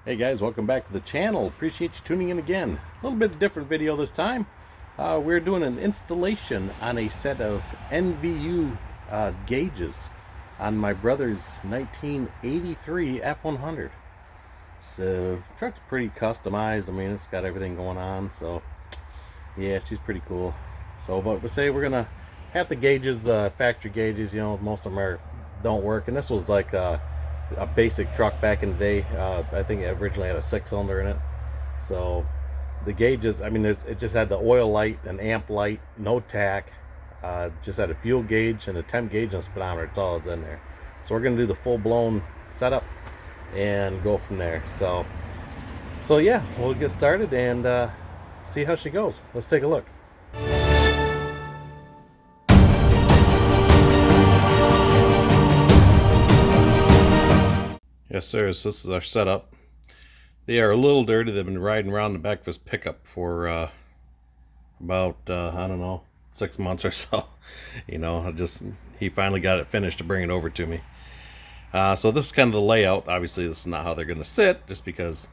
Hey guys, welcome back to the channel. Appreciate you tuning in again. A little bit different video this time. We're doing an installation on a set of Nvu gauges on my brother's 1983 F-100. So truck's pretty customized. I mean, it's got everything going on. So yeah, she's pretty cool. So, but we say we're gonna have the gauges, factory gauges. You know, most of them don't work, and this was like a basic truck back in the day. I think it originally had a 6-cylinder in it. So the gauges, I mean, it just had the oil light, an amp light, no tack, just had a fuel gauge and a temp gauge and a speedometer. It's all that's in there. So we're gonna do the full-blown setup and go from there. So yeah, we'll get started and see how she goes. Let's take a look. Yes sir, so this is our setup. They are a little dirty. They've been riding around the back of his pickup for about I don't know, 6 months or so. You know, he finally got it finished to bring it over to me. So this is kind of the layout. Obviously this is not how they're going to sit, just because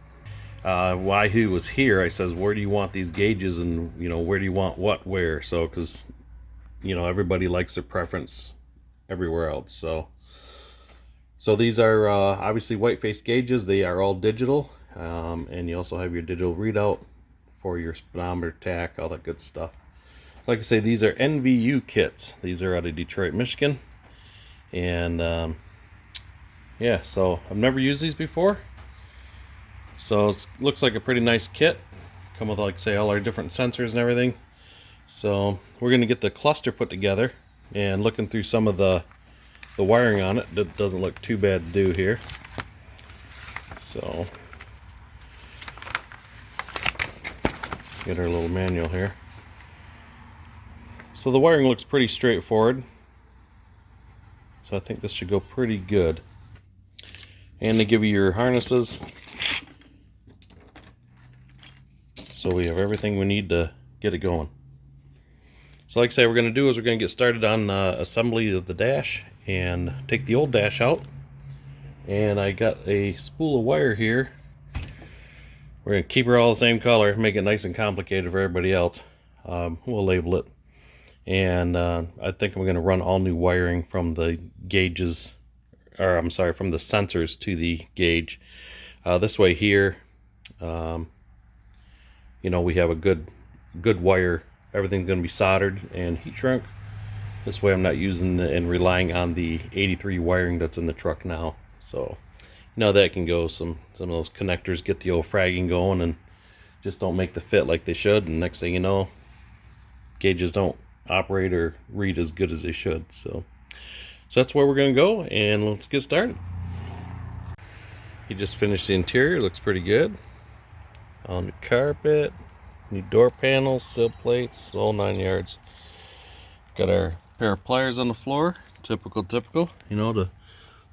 while he was here I says, where do you want these gauges, and you know, where do you want what where? So because you know, everybody likes their preference everywhere else. So these are obviously white face gauges. They are all digital, and you also have your digital readout for your speedometer, tack, all that good stuff. Like I say, these are NVU kits. These are out of Detroit, Michigan, and yeah, so I've never used these before. So it looks like a pretty nice kit. Come with, like say, all our different sensors and everything. So we're gonna get the cluster put together, and looking through some of the wiring on it, that doesn't look too bad to do here. So get our little manual here. So the wiring looks pretty straightforward, so I think this should go pretty good. And they give you your harnesses, so we have everything we need to get it going. So like I say, we're going to do is we're going to get started on assembly of the dash, and take the old dash out. And I got a spool of wire here. We're going to keep her all the same color, make it nice and complicated for everybody else. We'll label it. And I think I'm going to run all new wiring from the gauges, or I'm sorry, from the sensors to the gauge. This way here, you know, we have a good wire. Everything's going to be soldered and heat shrunk. This way I'm not using and relying on the 83 wiring that's in the truck now. So you know, that can go, some of those connectors get the old fragging going and just don't make the fit like they should, and next thing you know, gauges don't operate or read as good as they should. So that's where we're going to go, and let's get started. He just finished the interior. Looks pretty good. On the carpet, new door panels, sill plates, all 9 yards. Got our pair of pliers on the floor, typical, you know, to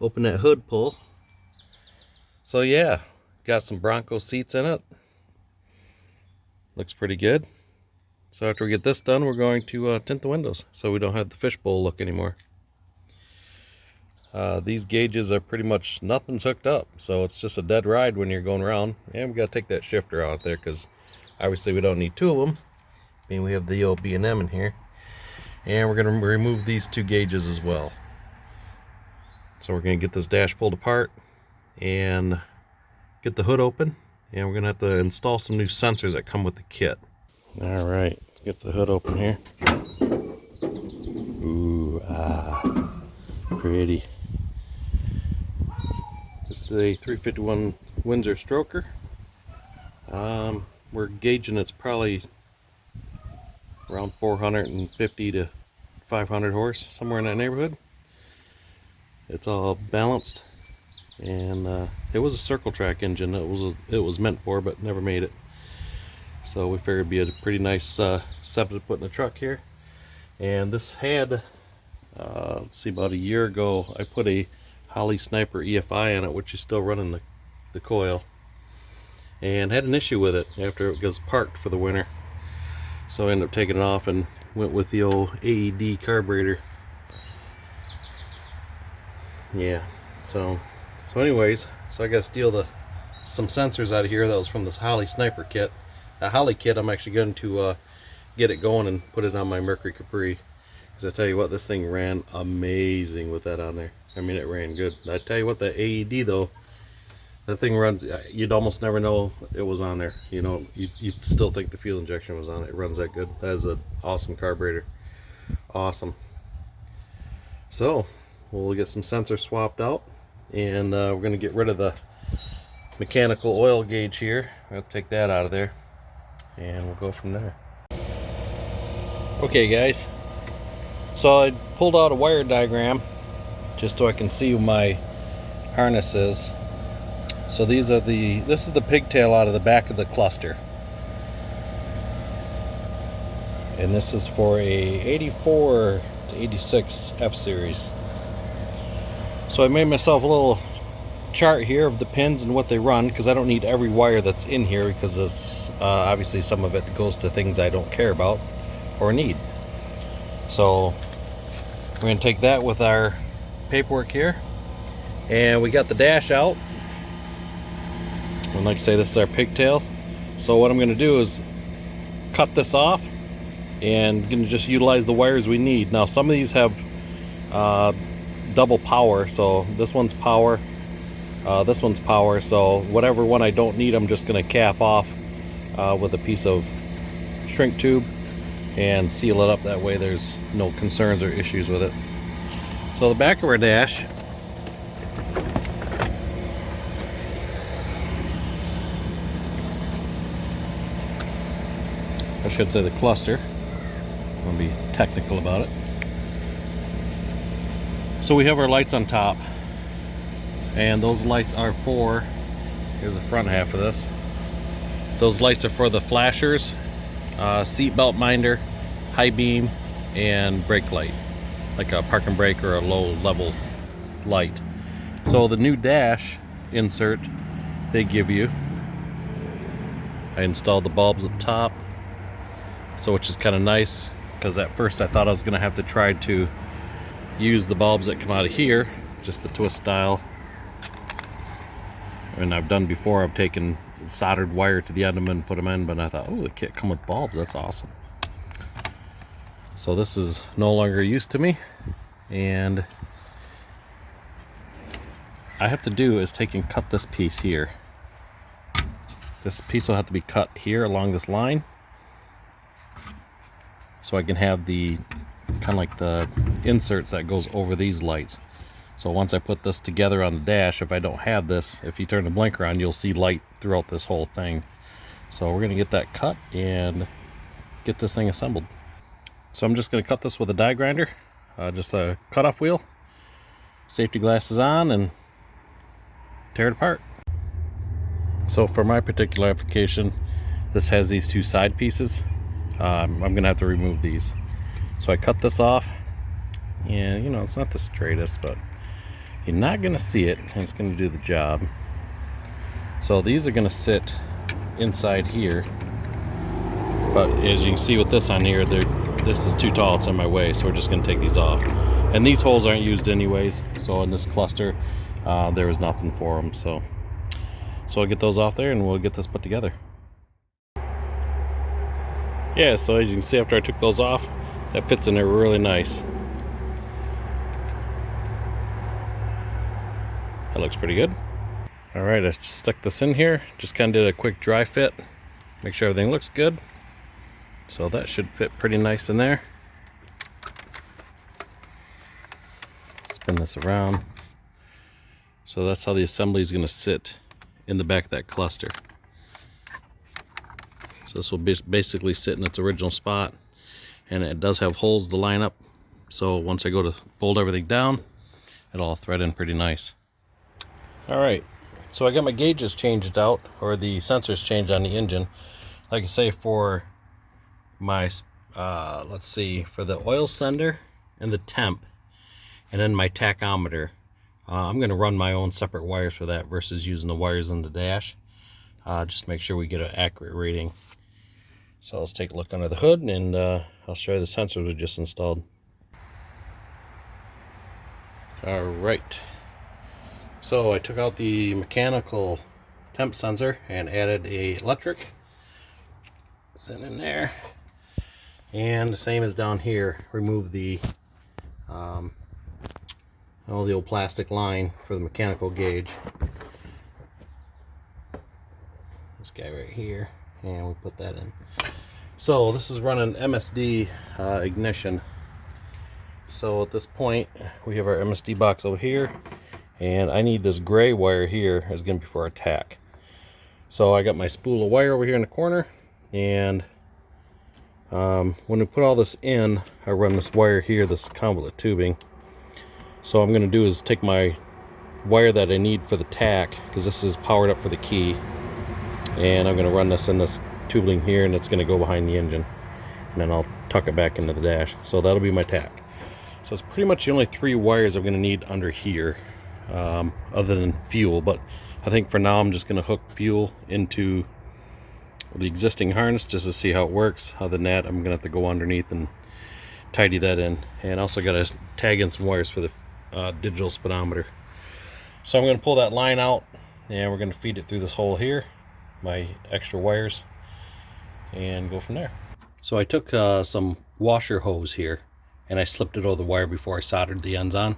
open that hood pull. So yeah, got some Bronco seats in it. Looks pretty good. So after we get this done, we're going to tint the windows so we don't have the fishbowl look anymore. These gauges are pretty much, nothing's hooked up, so it's just a dead ride when you're going around. And we got to take that shifter out there because obviously we don't need two of them. I mean, we have the old B&M in here. And we're going to remove these two gauges as well. So we're going to get this dash pulled apart and get the hood open. And we're going to have to install some new sensors that come with the kit. Alright, let's get the hood open here. Ooh, pretty. This is a 351 Windsor stroker. We're gauging it's probably around 450 to 500 horse, somewhere in that neighborhood. It's all balanced, and it was a circle track engine. It was meant for, but never made it. So we figured it'd be a pretty nice setup to put in the truck here. And this had, let's see, about a year ago, I put a Holley Sniper EFI on it, which is still running the coil, and had an issue with it after it was parked for the winter. So I ended up taking it off and went with the old AED carburetor. Yeah, so anyways, so I got to steal the some sensors out of here that was from this Holly sniper kit. The Holly kit, I'm actually going to get it going and put it on my Mercury Capri. Because I tell you what, this thing ran amazing with that on there. I mean, it ran good. I tell you what, the AED though, that thing runs, you'd almost never know it was on there. You know, you'd still think the fuel injection was on it. It runs that good. That is an awesome carburetor. Awesome. So, we'll get some sensors swapped out, and we're going to get rid of the mechanical oil gauge here. We'll take that out of there, and we'll go from there. Okay guys, so I pulled out a wire diagram just so I can see my harness is. So this is the pigtail out of the back of the cluster, and this is for a 84 to 86 F series. So I made myself a little chart here of the pins and what they run, because I don't need every wire that's in here, because it's obviously some of it goes to things I don't care about or need. So we're going to take that with our paperwork here, and we got the dash out, and like I say, this is our pigtail. So what I'm going to do is cut this off and going to just utilize the wires we need. Now some of these have double power, so this one's power, this one's power, so whatever one I don't need, I'm just going to cap off with a piece of shrink tube and seal it up. That way there's no concerns or issues with it. So the back of our dash, I should say the cluster, I'm going to be technical about it. So we have our lights on top, and those lights are for, here's the front half of this, those lights are for the flashers, seat belt minder, high beam, and brake light, like a park and brake or a low level light. So the new dash insert they give you, I installed the bulbs up top, so which is kind of nice, because at first I thought I was going to have to try to use the bulbs that come out of here, just the twist style. And I've done before, I've taken soldered wire to the end of them and put them in, but I thought, oh, the kit come with bulbs, that's awesome. So this is no longer used to me, and I have to do is take and cut this piece here. This piece will have to be cut here along this line, so I can have the kind of like the inserts that goes over these lights. So once I put this together on the dash, if I don't have this, if you turn the blinker on, you'll see light throughout this whole thing. So we're going to get that cut and get this thing assembled. So I'm just going to cut this with a die grinder, just a cutoff wheel, safety glasses on, and tear it apart. So for my particular application, this has these two side pieces. I'm going to have to remove these. So I cut this off, and you know, it's not the straightest, but you're not going to see it, and it's going to do the job. So these are going to sit inside here, but as you can see with this on here, this is too tall, it's in my way, so we're just going to take these off. And these holes aren't used anyways, so in this cluster there was nothing for them. So I'll get those off there, and we'll get this put together. Yeah, so as you can see, after I took those off, that fits in there really nice. That looks pretty good. Alright, I just stuck this in here, just kind of did a quick dry fit, make sure everything looks good. So that should fit pretty nice in there. Spin this around. So that's how the assembly is going to sit in the back of that cluster. So this will basically sit in its original spot, and it does have holes to line up, so once I go to bolt everything down, it'll all thread in pretty nice. Alright, so I got my gauges changed out, or the sensors changed on the engine. Like I say, for my let's see, for the oil sender and the temp, and then my tachometer, I'm going to run my own separate wires for that versus using the wires in the dash. Just make sure we get an accurate reading. So let's take a look under the hood, and I'll show you the sensors we just installed. Alright, so I took out the mechanical temp sensor and added a electric. Sitting in there. And the same as down here, remove the all the old plastic line for the mechanical gauge. This guy right here, and we put that in. So this is running MSD ignition. So at this point we have our MSD box over here, and I need this gray wire here is going to be for our tack. So I got my spool of wire over here in the corner, and when we put all this in, I run this wire here, this convoluted tubing. So what I'm going to do is take my wire that I need for the tack, because this is powered up for the key, and I'm going to run this in this tubing here, and it's going to go behind the engine, and then I'll tuck it back into the dash. So that'll be my tack. So it's pretty much the only 3 wires I'm going to need under here, other than fuel. But I think for now I'm just going to hook fuel into the existing harness just to see how it works. Other than that, I'm going to have to go underneath and tidy that in, and also got to tag in some wires for the digital speedometer. So I'm going to pull that line out, and we're going to feed it through this hole here, my extra wires, and go from there. So I took some washer hose here, and I slipped it over the wire before I soldered the ends on.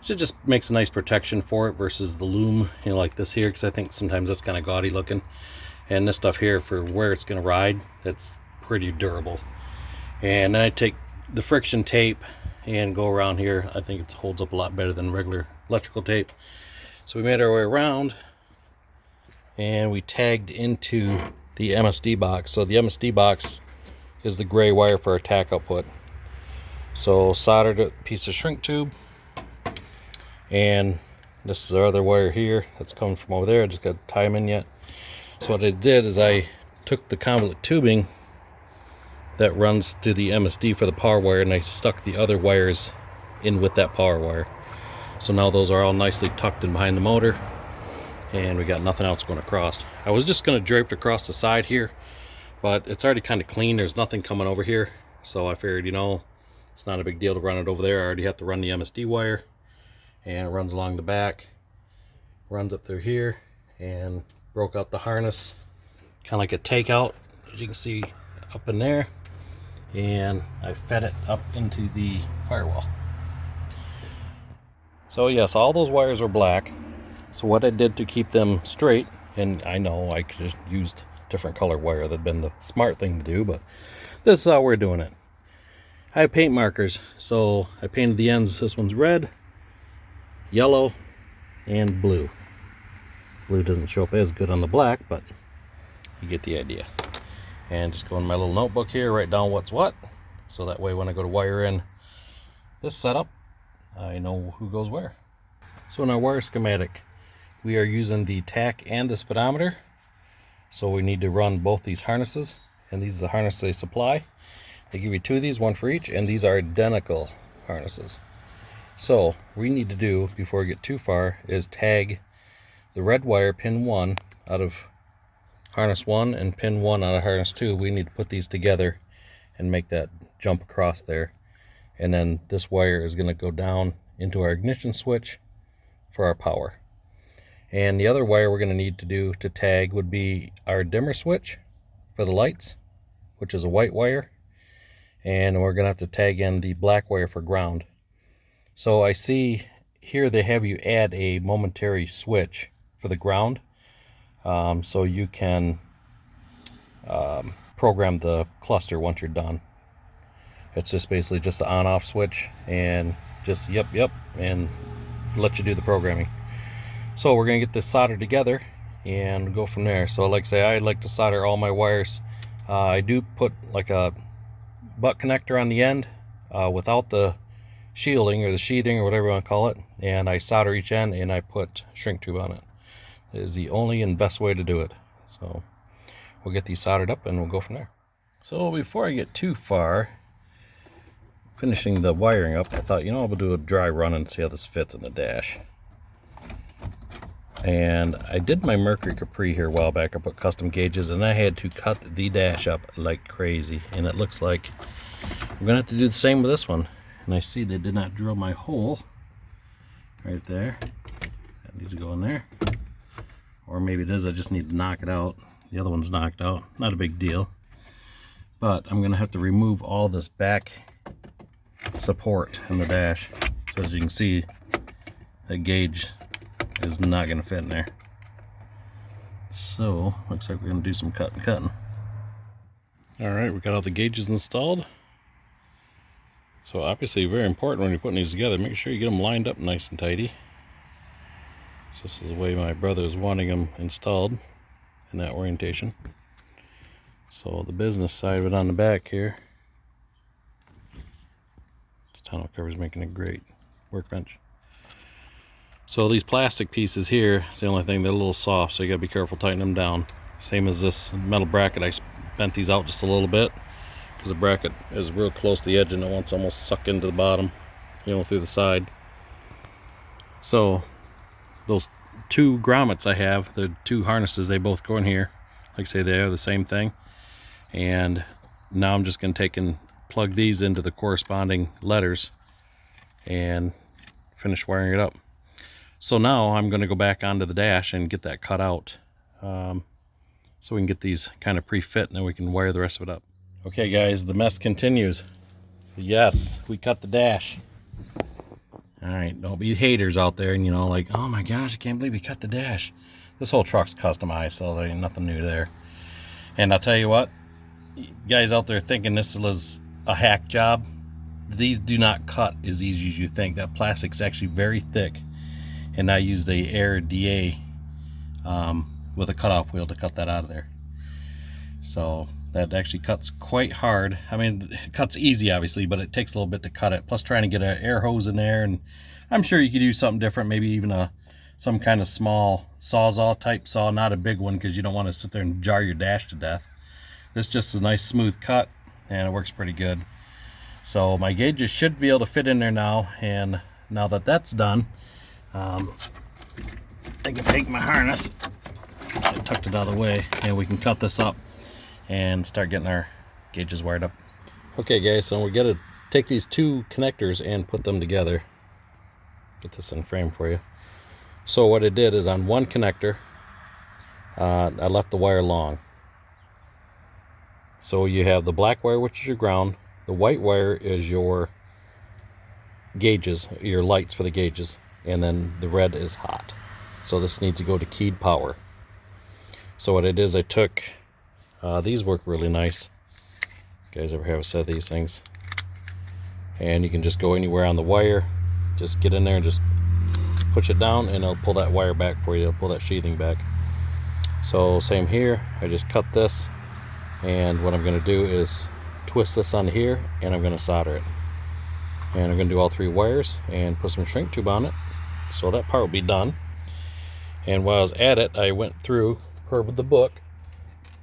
So it just makes a nice protection for it versus the loom, you know, like this here, because I think sometimes that's kind of gaudy looking. And this stuff here, for where it's going to ride, it's pretty durable. And then I take the friction tape and go around here. I think it holds up a lot better than regular electrical tape. So we made our way around, and we tagged into the MSD box. So the MSD box is the gray wire for our tack output. So soldered a piece of shrink tube, and this is our other wire here that's coming from over there. I just got to tie them in yet. So what I did is I took the convoluted tubing that runs to the MSD for the power wire, and I stuck the other wires in with that power wire. So now those are all nicely tucked in behind the motor, and we got nothing else going across. I was just going to drape it across the side here, but it's already kind of clean. There's nothing coming over here, so I figured, you know, it's not a big deal to run it over there. I already have to run the MSD wire, and it runs along the back, runs up through here, and broke out the harness, kind of like a takeout, as you can see up in there, and I fed it up into the firewall. So yes, all those wires were black. So what I did to keep them straight, and I know I could just used different color wire, that'd been the smart thing to do, but this is how we're doing it. I have paint markers, so I painted the ends. This one's red, yellow, and blue. Blue doesn't show up as good on the black, but you get the idea. And just go in my little notebook here, write down what's what, so that way when I go to wire in this setup, I know who goes where. So in our wire schematic, we are using the tack and the speedometer. So we need to run both these harnesses, and these are the harnesses they supply. They give you 2 of these, 1 for each, and these are identical harnesses. So what we need to do before we get too far is tag the red wire, pin 1, out of harness 1 and pin 1 out of harness 2. We need to put these together and make that jump across there. And then this wire is going to go down into our ignition switch for our power. And the other wire we're going to need to do to tag would be our dimmer switch for the lights, which is a white wire. And we're going to have to tag in the black wire for ground. So I see here they have you add a momentary switch for the ground, so you can program the cluster once you're done. It's just basically just an on-off switch, and just yep, and let you do the programming. So we're going to get this soldered together and go from there. So like I say, I like to solder all my wires. I do put like a butt connector on the end without the shielding or the sheathing or whatever you want to call it, and I solder each end and I put shrink tube on it. It is the only and best way to do it. So we'll get these soldered up and we'll go from there. So before I get too far finishing the wiring up, I thought, you know, I'll do a dry run and see how this fits in the dash. And I did my Mercury Capri here a while back. I put custom gauges, and I had to cut the dash up like crazy, and it looks like I'm gonna have to do the same with this one. And I see they did not drill my hole right there. That needs to go in there. or maybe it is I just need to knock it out. The other one's knocked out, not a big deal. But I'm gonna have to remove all this back support in the dash. So as you can see, that gauge is not gonna fit in there. So looks like we're gonna do some cutting. All right, we got all the gauges installed. So obviously very important when you're putting these together, make sure you get them lined up nice and tidy. So this is the way my brother is wanting them installed in that orientation. So the business side of it on the back here. This tonneau cover is making a great workbench. So these plastic pieces here, it's the only thing, they're a little soft, so you gotta be careful tightening them down. Same as this metal bracket, I bent these out just a little bit because the bracket is real close to the edge and it wants to almost suck into the bottom, you know, through the side. So those two grommets I have, the two harnesses, they both go in here. Like I say, they are the same thing. And now I'm just going to take and plug these into the corresponding letters and finish wiring it up. So now I'm going to go back onto the dash and get that cut out, so we can get these kind of pre-fit and then we can wire the rest of it up. Okay guys, the mess continues. So yes, we cut the dash. Alright, don't be haters out there and, you know, like, oh my gosh, I can't believe we cut the dash. This whole truck's customized, so there ain't nothing new there. And I'll tell you what, you guys out there thinking this was a hack job, these do not cut as easy as you think. That plastic's actually very thick, and I used a Air DA with a cutoff wheel to cut that out of there. So that actually cuts quite hard. I mean, it cuts easy obviously, but it takes a little bit to cut it. Plus trying to get an air hose in there, and I'm sure you could use something different, maybe even some kind of small sawzall type saw, not a big one because you don't want to sit there and jar your dash to death. This just is a nice smooth cut and it works pretty good. So my gauges should be able to fit in there now, and now that that's done, I can take my harness, I tucked it out of the way, and we can cut this up and start getting our gauges wired up. Okay guys, so we got to take these two connectors and put them together. Get this in frame for you. So what I did is on one connector, I left the wire long. So you have the black wire, which is your ground. The white wire is your gauges, your lights for the gauges. And then the red is hot. So this needs to go to keyed power. So what it is, I took, these work really nice. You guys ever have a set of these things? And you can just go anywhere on the wire. Just get in there and just push it down and it'll pull that wire back for you. It'll pull that sheathing back. So same here, I just cut this. And what I'm going to do is twist this on here and I'm going to solder it. And I'm going to do all three wires and put some shrink tube on it. So that part will be done. And while I was at it, I went through per the book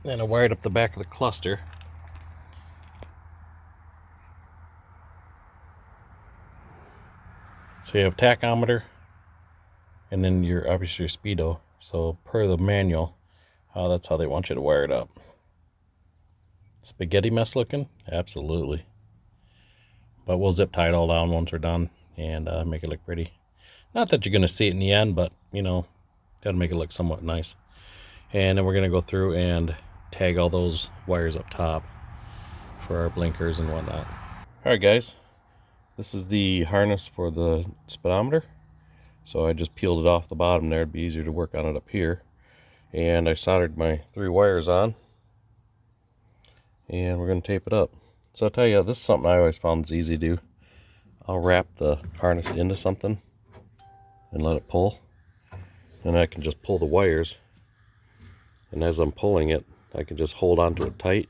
and I wired up the back of the cluster. So you have tachometer and then your obviously your speedo. So per the manual, that's how they want you to wire it up. Spaghetti mess looking? Absolutely. But we'll zip tie it all down once we're done and make it look pretty. Not that you're going to see it in the end, but you know, got to make it look somewhat nice. And then we're going to go through and tag all those wires up top for our blinkers and whatnot. Alright guys, this is the harness for the speedometer. So I just peeled it off the bottom there. It'd be easier to work on it up here. And I soldered my three wires on. And we're going to tape it up. So I'll tell you, this is something I always found is easy to do. I'll wrap the harness into something and let it pull. And I can just pull the wires. And as I'm pulling it, I can just hold onto it tight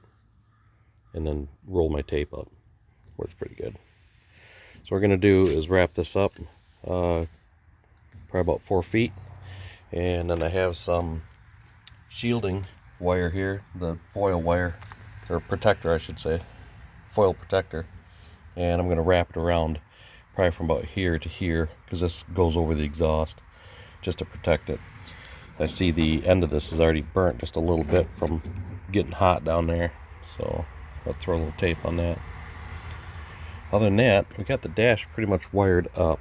and then roll my tape up. Works pretty good. So what we're going to do is wrap this up probably about 4 feet. And then I have some shielding wire here, the foil wire, or protector I should say, foil protector. And I'm going to wrap it around probably from about here to here because this goes over the exhaust just to protect it. I see the end of this is already burnt just a little bit from getting hot down there, so I'll throw a little tape on that. Other than that, we got the dash pretty much wired up.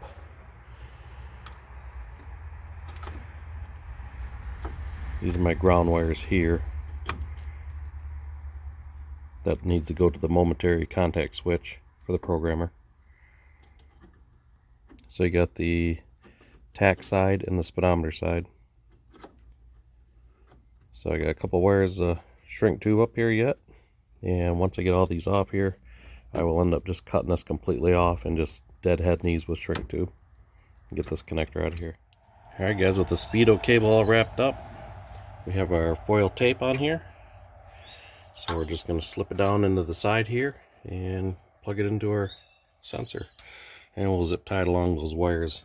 These are my ground wires here. That needs to go to the momentary contact switch for the programmer. So you got the tack side and the speedometer side. So I got a couple wires of shrink tube up here yet, and once I get all these off here, I will end up just cutting this completely off and just deadheading these with shrink tube and get this connector out of here. Alright guys, with the speedo cable all wrapped up, we have our foil tape on here. So we're just going to slip it down into the side here and plug it into our sensor, and we'll zip tie it along those wires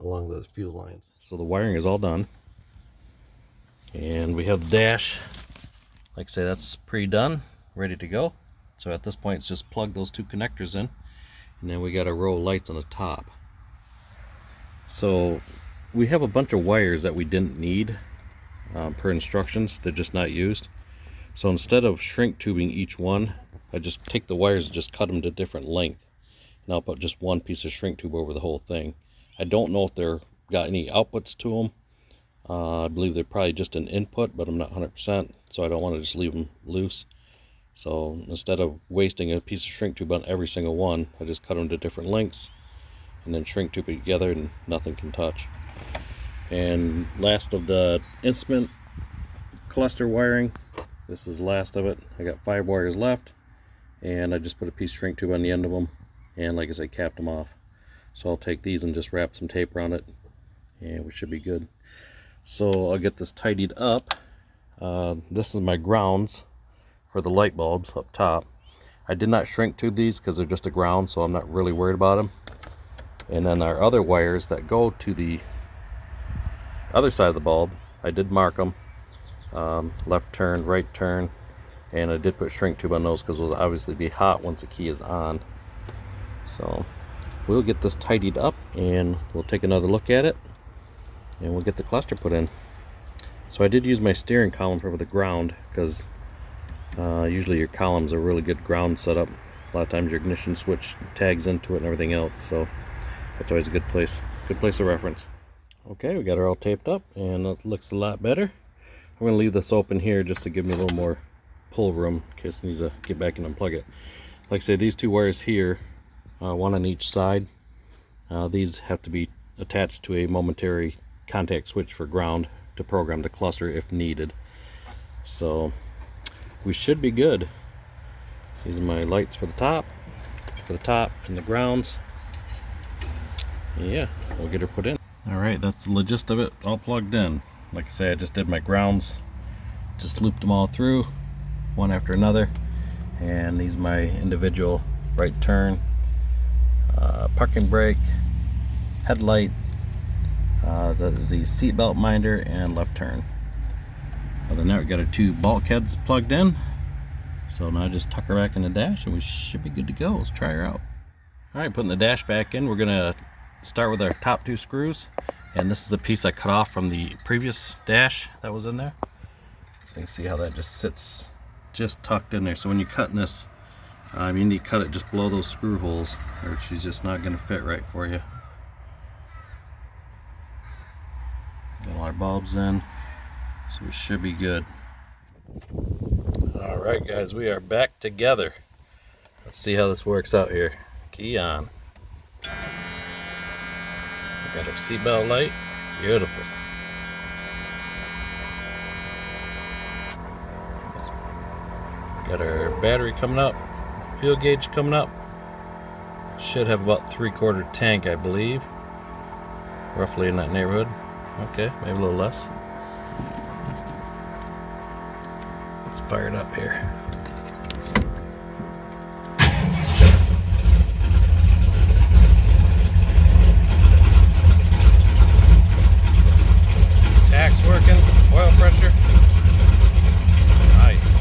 along those fuel lines. So the wiring is all done, and we have the dash, like I say, that's pre-done, ready to go. So at this point it's just plug those two connectors in, and then we got a row of lights on the top. So we have a bunch of wires that we didn't need per instructions, they're just not used. So instead of shrink tubing each one, I just take the wires and just cut them to different length, and I'll put just one piece of shrink tube over the whole thing. I don't know if they're got any outputs to them. I believe they're probably just an input, but I'm not 100%, so I don't want to just leave them loose. So instead of wasting a piece of shrink tube on every single one, I just cut them to different lengths and then shrink tube it together and nothing can touch. And last of the instrument cluster wiring, this is the last of it. I got 5 wires left, and I just put a piece of shrink tube on the end of them, and like I said, capped them off. So I'll take these and just wrap some tape around it, and we should be good. So I'll get this tidied up. This is my grounds for the light bulbs up top. I did not shrink tube these because they're just a ground, so I'm not really worried about them. And then our other wires that go to the other side of the bulb, I did mark them. Left turn, right turn, and I did put shrink tube on those because those will obviously be hot once the key is on. So we'll get this tidied up and we'll take another look at it, and we'll get the cluster put in. So I did use my steering column for the ground because usually your columns are really good ground setup. A lot of times your ignition switch tags into it and everything else, so that's always a good place of reference. Okay, we got her all taped up and it looks a lot better. I'm going to leave this open here just to give me a little more pull room in case I need to get back and unplug it. Like I say, these two wires here, one on each side, these have to be attached to a momentary contact switch for ground to program the cluster if needed. So we should be good. These are my lights for the top and the grounds. Yeah, we'll get her put in. Alright, that's the gist of it, all plugged in. Like I say, I just did my grounds, just looped them all through, one after another, and these are my individual right turn, parking brake, headlight, that is the seat belt minder, and left turn. Other than that, we got our 2 bulkheads plugged in, so now I just tuck her back in the dash and we should be good to go. Let's try her out. Alright, putting the dash back in, we're going to start with our top 2 screws. And this is the piece I cut off from the previous dash that was in there. So you can see how that just sits just tucked in there. So when you're cutting this, you need to cut it just below those screw holes, or she's just not going to fit right for you. Got all our bulbs in, so we should be good. Alright guys, we are back together. Let's see how this works out here. Key on. Got our seatbelt light, beautiful. Got our battery coming up, fuel gauge coming up. Should have about 3/4 tank, I believe, roughly in that neighborhood. Okay, maybe a little less. Let's fire it up here. Tack's working, oil pressure. Nice.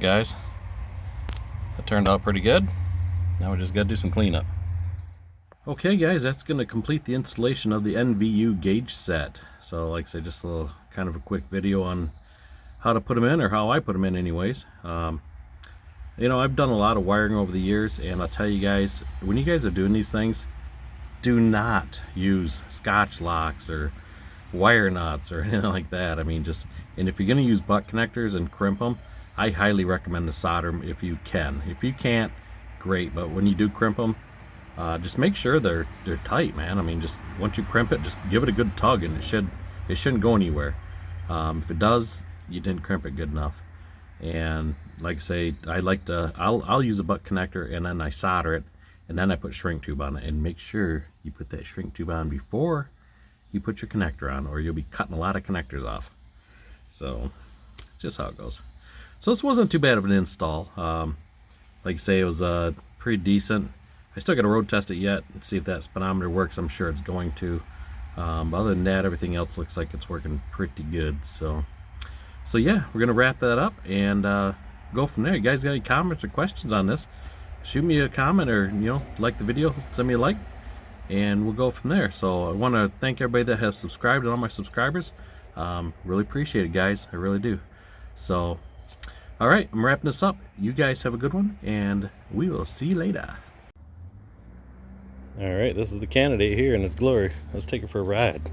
guys, that turned out pretty good. Now we just got to do some cleanup. Okay guys, that's going to complete the installation of the Nvu gauge set. So like I said, just a little kind of a quick video on how to put them in, or how I put them in anyways. You know, I've done a lot of wiring over the years, and I'll tell you guys, when you guys are doing these things, do not use Scotch locks or wire nuts or anything like that. I mean, and if you're going to use butt connectors and crimp them, I highly recommend to solder them if you can. If you can't, great, but when you do crimp them, just make sure they're tight, man. I mean, just once you crimp it, just give it a good tug, and it shouldn't go anywhere. If it does, you didn't crimp it good enough. And like I say, I'll use a butt connector, and then I solder it, and then I put shrink tube on it. And make sure you put that shrink tube on before you put your connector on, or you'll be cutting a lot of connectors off. So just how it goes. So this wasn't too bad of an install. Like I say, it was pretty decent. I still got to road test it yet and see if that speedometer works. I'm sure it's going to. But other than that, everything else looks like it's working pretty good. So yeah, we're gonna wrap that up and go from there. You guys got any comments or questions on this? Shoot me a comment, or like the video, send me a like, and we'll go from there. So I want to thank everybody that has subscribed, and all my subscribers. Really appreciate it, guys. I really do. So all right, I'm wrapping this up. You guys have a good one, and we will see you later. All right, this is the candidate here in its glory. Let's take it for a ride.